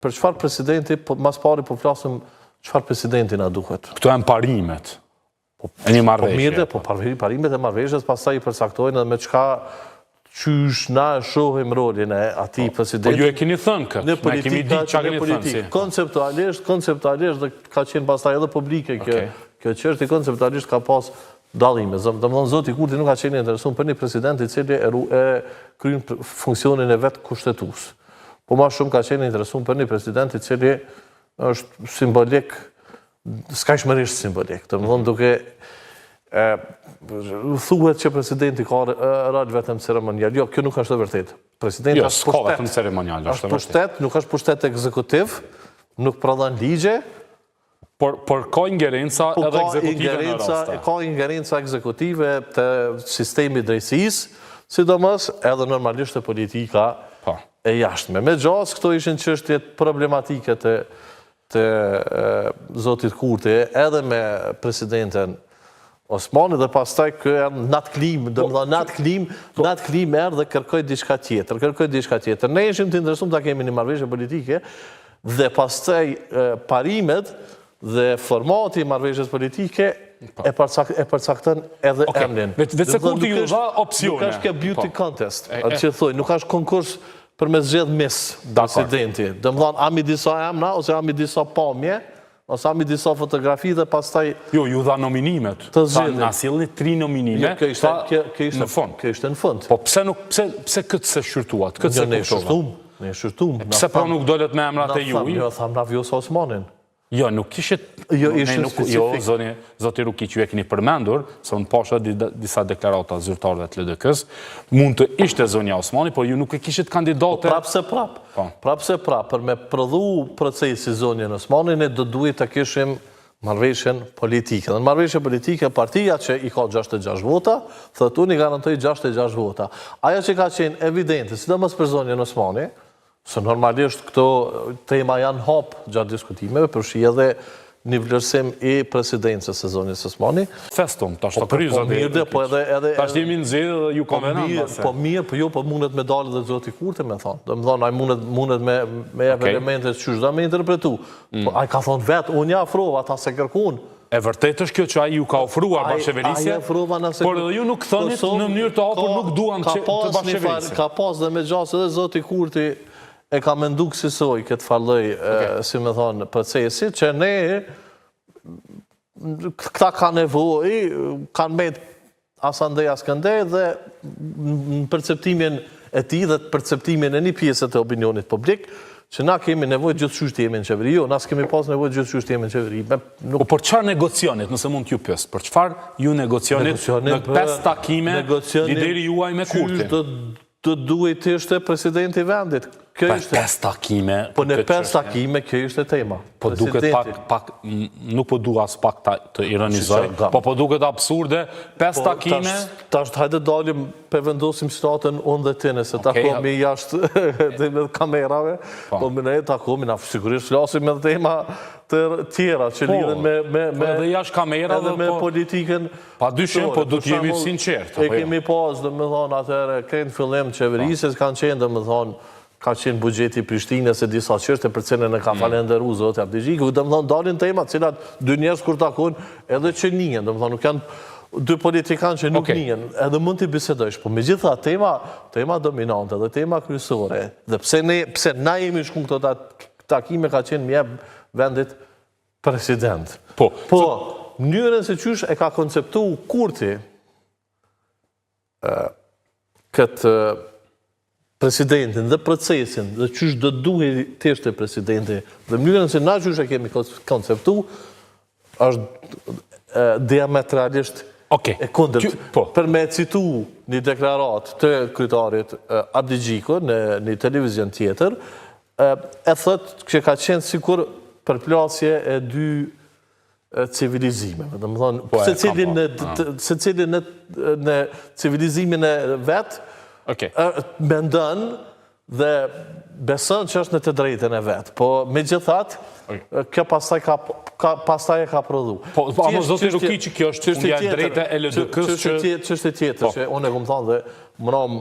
për çfarë presidenti, mas pari po flasëm çfarë presidenti na duhet. Këto janë parimet. E një marrëveshje. Po parimet e marrëveshjes, pastaj i përcaktojnë edhe me çka qysh na shohim rolin e atij presidenti. Po ju e keni thënë këtë, ne kemi ditë çka keni thënë si. Konceptualisht dhe ka qenë pastaj edhe publike kjo çështje, konceptualisht ka pas dallime. Domethënë zoti Kurti nuk ka qenë interesuar për një president i cili e kryen funksionin e vet kushtetues. Po më shumë ka qenë interesuar për një president i cili është simbolik, skajshmërisht simbolik. Domethënë duke thuhet që presidenti ka rol vetëm ceremonial. Jo, kjo nuk është e vërtetë. Presidenti është vetëm ceremonial, është pushtet, nuk është pushtet ekzekutiv, nuk prodhon ligje. Por ka ingerenca edhe ekzekutive në raste. Ka ingerenca ekzekutive të sistemi drejtësisë, sidomos edhe normalisht të politika e jashtme. Me gjas, këto ishin çështjet problematike të zotit Kurti, edhe me presidenten Osmani, dhe pastaj natë klim erë dhe kërkoj diçka tjetër. Ne ishim të interesuar ta kemi një marrëveshje politike dhe pastaj parimet dhe formati i marrëveshjes politike e përcakton edhe emrin. Vetë se Kurti ju dha opsione. Nuk është kjo beauty contest, atë që thoj, nuk është konkurs për me zgjedh miss presidenti. Domethënë, ami disa emra, ose ami disa pamje, ose ami disa fotografi dhe pastaj... Jo, ju dha nominimet. Të zgjedhin. Na sillni 3 nominime. Kjo ishte në fund. Po pse këtë se shqyrtuat? Këtë se kuptova? Ne shqyrtum. Pse pra nuk dolet me emrat e juj? Jo, tham na vjosa Osmanin. Jo, nuk kishit... Jo, zoti Rukiq, ju e keni përmendur, se unë pasha disa deklarata zyrtarëve të LDK-s, mund të ishte zonja Osmani, por ju nuk e kishit kandidate... Prap se prap, për me prodhu procesi zonjën Osmani, ne do duhet të kishim marrëveshjen politike. Dhe në marrëveshje politike, partia që i ka 66 vota, thët unë i garantoj 66 vota. Aja që ka qenë evidente, sidomos për zonjën Osmani, se normalisht këto tema janë hapë gjatë diskutimeve, përfshi edhe një vlerësim i presidencës e zonjës Osmani. Festum, ta është të kryzë. Ta është jemi në zedhe dhe ju konvenant. Po mirë, po jo, po mundet me dalë dhe zoti Kurti me thonë. Dhe më thonë, a mundet me elementet që shda me interpretu. A i ka thonë vetë, unë ja afrova, ta se kërkun. E vërtet është kjo që a ju ka ofruar bashkëverisje, por edhe ju nuk thënit në mënyrë të hapur nuk duan të bashkëverisje. Ka pas dhe me gjasë edhe zoti Kurti e ka mendu kësisoj këtë falloj, si me thonë, procesi, që ne, këta ka nevoj, kanë met asandej askëndej, dhe në perceptimin e ti dhe perceptimin e një pjesët e opinionit publik, që na kemi nevoj gjithçysh të jemi në qeveri. Jo, na s'kemi pas nevoj gjithçysh të jemi në qeveri. Por çfarë negocionit, nëse mund t'ju pyes? Për çfarë ju negocionit në 5 takime lideri juaj me Kurtin? Të duhet të ishte presidenti vendit. Për 5 takime... Po në 5 takime, kjo ishte tema. Po duket pak, nuk po du as pak të ironizoj, po duket absurde, 5 takime... Ta është hajde dalim për vendosim statën unë dhe tine, se ta komi jashtë dhe kamerave, po më ne ta komi, na sigurisht flasim edhe tema të tjera që lidhen me edhe jashtë kamerave, edhe me politikën. Pa dyshim, po du t'jemi sinqert. E kemi pas, dhe me thonë, atëre, krenë fillim qeverisës kanë qenë, dhe me thonë, ka qenë bugjeti Prishtinës e disa qështë për cilën e ka falenderu zotë Abdigjiku, dhe më thonë dalin tema cilat dy njerëz kur takon edhe që njën, dhe më thonë nuk janë dy politikanë që nuk njën, edhe mund t'i bisedojsh, po me gjitha tema dominante dhe tema kryesore, dhe pse na jemi shkun këto takime ka qenë mjeb vendit president. Po, mënyrën se qysh e ka konceptu Kurti këtë presidentin dhe procesin dhe qysh do duhet të ishte presidenti dhe mënyrën se na qysh e kemi konceptu është diametralisht e kundërt. Për me citu një deklarat të kryetarit Abdigjiku në një televizion tjetër, e thët që ka qenë sikur përplasje e dy civilizimeve. Dhe më thonë, se cilin në civilizimin e vetë, mendon dhe beson që është në të drejtën e vetë. Po me gjithat, kjo pastaj e ka prodhu. Po, amo zoti Rukiq që kjo është drejtë e LDK-s që... Qështë tjetër, që unë e këmë thonë dhe mëram